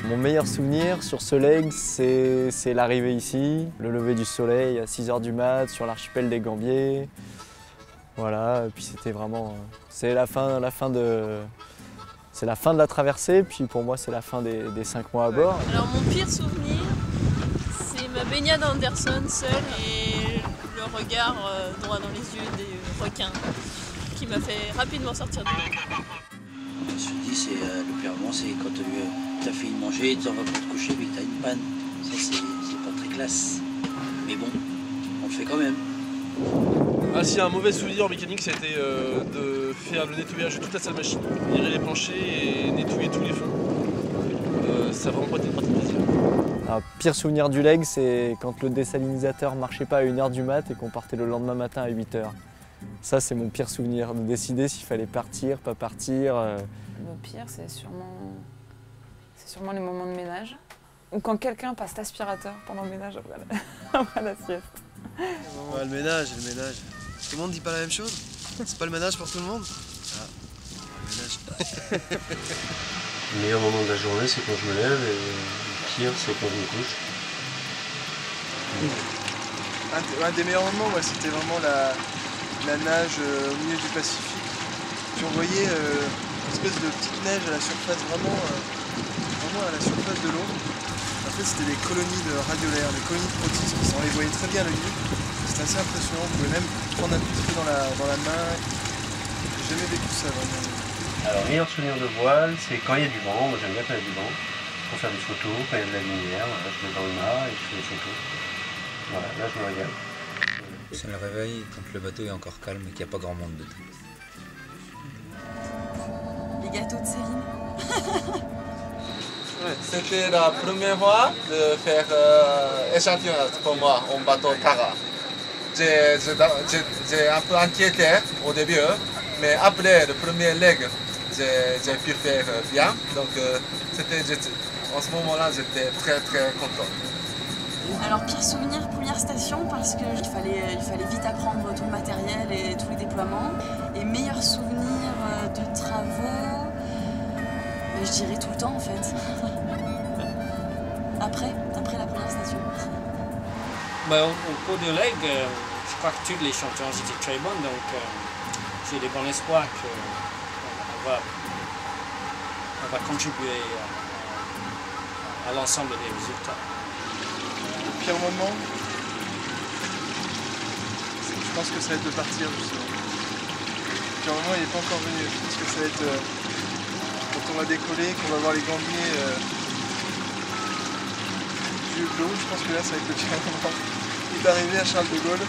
Mon meilleur souvenir sur ce leg, c'est l'arrivée ici, le lever du soleil à 6 h du mat sur l'archipel des Gambiers. Voilà, et puis c'était vraiment, c'est la fin de la traversée, puis pour moi c'est la fin des 5 mois à bord. Alors mon pire souvenir, c'est ma baignade à Anderson seule et le regard droit dans les yeux des requins qui m'a fait rapidement sortir de l'eau. Je me suis dit, le pire moment, c'est quand tu as fini de manger, tu en vas pour te coucher, mais que tu as une panne. Ça, c'est pas très classe. Mais bon, on le fait quand même. Ah, s'il y a un mauvais souvenir en mécanique, ça a été de faire le nettoyage de toute la salle machine, virer les planchers et nettoyer tous les fonds. Ça a vraiment pas été une pratique plaisir. Un pire souvenir du leg, c'est quand le désalinisateur ne marchait pas à 1 h du mat et qu'on partait le lendemain matin à 8 h. Ça, c'est mon pire souvenir, de décider s'il fallait partir, pas partir. Le pire, c'est sûrement les moments de ménage. Ou quand quelqu'un passe l'aspirateur pendant le ménage après la sieste. Ouais, le ménage. Tout le monde dit pas la même chose? C'est pas le ménage pour tout le monde? Ah, le ménage. Le meilleur moment de la journée, c'est quand je me lève et le pire, c'est quand je me couche. Un des meilleurs moments, c'était vraiment la nage au milieu du Pacifique. Puis on voyait une espèce de petite neige à la surface, vraiment à la surface de l'eau. En fait, c'était des colonies de radiolaires, des colonies de protistes. On les voyait très bien à l'œil nu. C'était assez impressionnant. On pouvait même prendre un petit peu dans la main. J'ai jamais vécu ça vraiment. Alors, meilleur souvenir de voile, c'est quand il y a du vent. Moi, j'aime bien quand il y a du vent. Pour faire des photos, quand il y a de la lumière, voilà, je mets dans le mât et je fais des photos. Voilà, là, je me régale. C'est le réveil quand le bateau est encore calme et qu'il n'y a pas grand monde dedans. Les gâteaux de Céline. C'était la première fois de faire échantillonnage pour moi en bateau Tara. J'ai un peu inquiété au début, mais après le premier leg, j'ai pu faire bien. Donc en ce moment-là, j'étais très très content. Alors pire souvenir, première station parce qu'il fallait vite apprendre tout le matériel et tous les déploiements. Et meilleur souvenir de travaux, je dirais tout le temps en fait. Après la première station. Au cours du leg, je crois que tous les champions étaient très bons, donc j'ai des bons espoirs qu'on va contribuer à l'ensemble des résultats. Le pire moment, je pense que ça va être de partir justement. Le pire moment il n'est pas encore venu. Je pense que ça va être quand on va décoller, qu'on va voir les Gambiers du haut de l'eau. Je pense que là ça va être le pire moment. Il est arrivé à Charles de Gaulle.